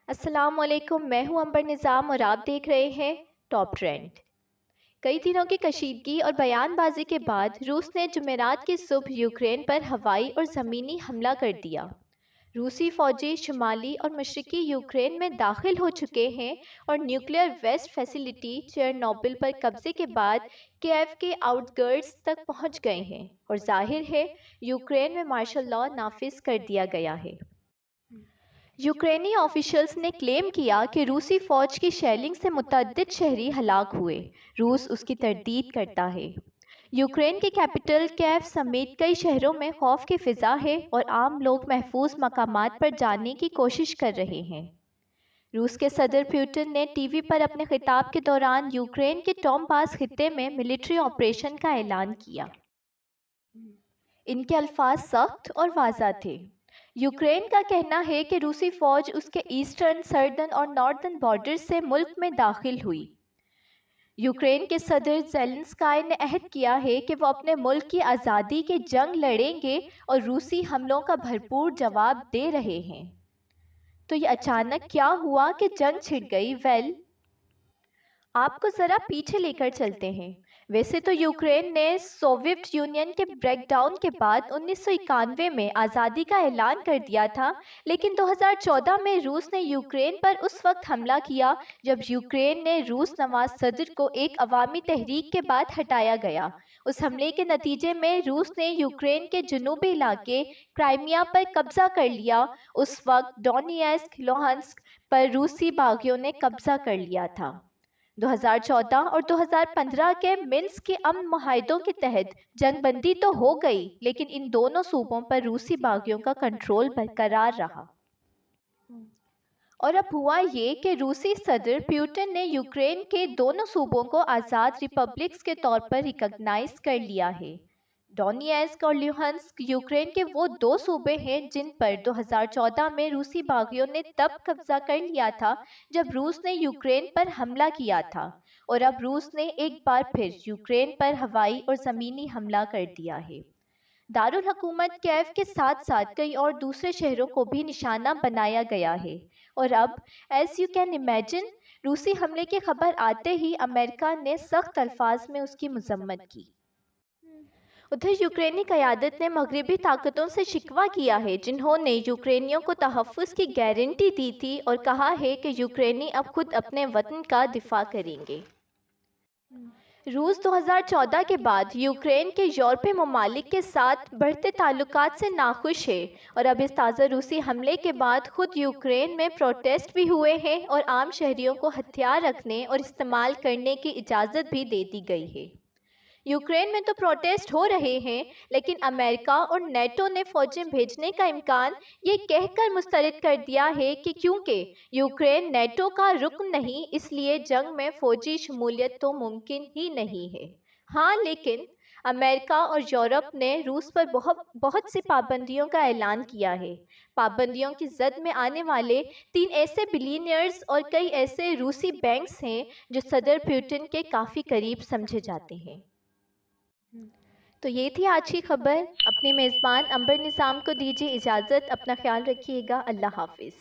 السلام علیکم، میں ہوں امبر نظام اور آپ دیکھ رہے ہیں ٹاپ ٹرینڈ۔ کئی دنوں کی کشیدگی اور بیان بازی کے بعد روس نے جمعرات کی صبح یوکرین پر ہوائی اور زمینی حملہ کر دیا۔ روسی فوجی شمالی اور مشرقی یوکرین میں داخل ہو چکے ہیں اور نیوکلیئر ویسٹ فیسلٹی چیرنوبل پر قبضے کے بعد کیف کے آؤٹ گرٹس تک پہنچ گئے ہیں، اور ظاہر ہے یوکرین میں مارشل لاء نافذ کر دیا گیا ہے۔ یوکرینی آفیشلز نے کلیم کیا کہ روسی فوج کی شیلنگ سے متعدد شہری ہلاک ہوئے۔ روس اس کی تردید کرتا ہے۔ یوکرین کی کیپٹل کیف سمیت کئی شہروں میں خوف کی فضا ہے اور عام لوگ محفوظ مقامات پر جانے کی کوشش کر رہے ہیں۔ روس کے صدر پیوٹن نے ٹی وی پر اپنے خطاب کے دوران یوکرین کے ڈونباس خطے میں ملٹری آپریشن کا اعلان کیا۔ ان کے الفاظ سخت اور واضح تھے۔ یوکرین کا کہنا ہے کہ روسی فوج اس کے ایسٹرن، سردرن اور ناردرن بارڈر سے ملک میں داخل ہوئی۔ یوکرین کے صدر زیلنسکائی نے عہد کیا ہے کہ وہ اپنے ملک کی آزادی کی جنگ لڑیں گے اور روسی حملوں کا بھرپور جواب دے رہے ہیں۔ تو یہ اچانک کیا ہوا کہ جنگ چھڑ گئی؟ آپ کو ذرا پیچھے لے کر چلتے ہیں۔ ویسے تو یوکرین نے سوویت یونین کے بریک ڈاؤن کے بعد 1991 میں آزادی کا اعلان کر دیا تھا، لیکن 2014 میں روس نے یوکرین پر اس وقت حملہ کیا جب یوکرین نے روس نواز صدر کو ایک عوامی تحریک کے بعد ہٹایا گیا۔ اس حملے کے نتیجے میں روس نے یوکرین کے جنوبی علاقے کرائمیا پر قبضہ کر لیا۔ اس وقت ڈونیٹسک، لوہانسک پر روسی باغیوں نے قبضہ کر لیا تھا۔ 2014 اور 2015 کے منسک کے امن معاہدوں کے تحت جنگ بندی تو ہو گئی، لیکن ان دونوں صوبوں پر روسی باغیوں کا کنٹرول برقرار رہا۔ اور اب ہوا یہ کہ روسی صدر پیوٹن نے یوکرین کے دونوں صوبوں کو آزاد ریپبلکس کے طور پر ریکگنائز کر لیا ہے۔ ڈونیٹسک اور لوہانسک یوکرین کے وہ دو صوبے ہیں جن پر 2014 میں روسی باغیوں نے تب قبضہ کر لیا تھا جب روس نے یوکرین پر حملہ کیا تھا، اور اب روس نے ایک بار پھر یوکرین پر ہوائی اور زمینی حملہ کر دیا ہے۔ دارالحکومت کیف کے ساتھ ساتھ کئی اور دوسرے شہروں کو بھی نشانہ بنایا گیا ہے، اور اب ایز یو کین امیجن روسی حملے کی خبر آتے ہی امریکہ نے سخت الفاظ میں اس کی مذمت کی۔ ادھر یوکرینی قیادت نے مغربی طاقتوں سے شکوہ کیا ہے جنہوں نے یوکرینیوں کو تحفظ کی گارنٹی دی تھی، اور کہا ہے کہ یوکرینی اب خود اپنے وطن کا دفاع کریں گے۔ روس 2014 کے بعد یوکرین کے یورپی ممالک کے ساتھ بڑھتے تعلقات سے ناخوش ہے، اور اب اس تازہ روسی حملے کے بعد خود یوکرین میں پروٹیسٹ بھی ہوئے ہیں اور عام شہریوں کو ہتھیار رکھنے اور استعمال کرنے کی اجازت بھی دے دی گئی ہے۔ یوکرین میں تو پروٹیسٹ ہو رہے ہیں، لیکن امریکہ اور نیٹو نے فوجیں بھیجنے کا امکان یہ کہہ کر مسترد کر دیا ہے کہ کیونکہ یوکرین نیٹو کا رکن نہیں، اس لیے جنگ میں فوجی شمولیت تو ممکن ہی نہیں ہے۔ ہاں، لیکن امریکہ اور یورپ نے روس پر بہت سی پابندیوں کا اعلان کیا ہے۔ پابندیوں کی زد میں آنے والے 3 ایسے بلینئرز اور کئی ایسے روسی بینکس ہیں جو صدر پیوٹن کے کافی قریب سمجھے جاتے ہیں۔ تو یہ تھی آج کی خبر۔ اپنے میزبان امبر نظام کو دیجیے اجازت، اپنا خیال رکھیے گا، اللہ حافظ۔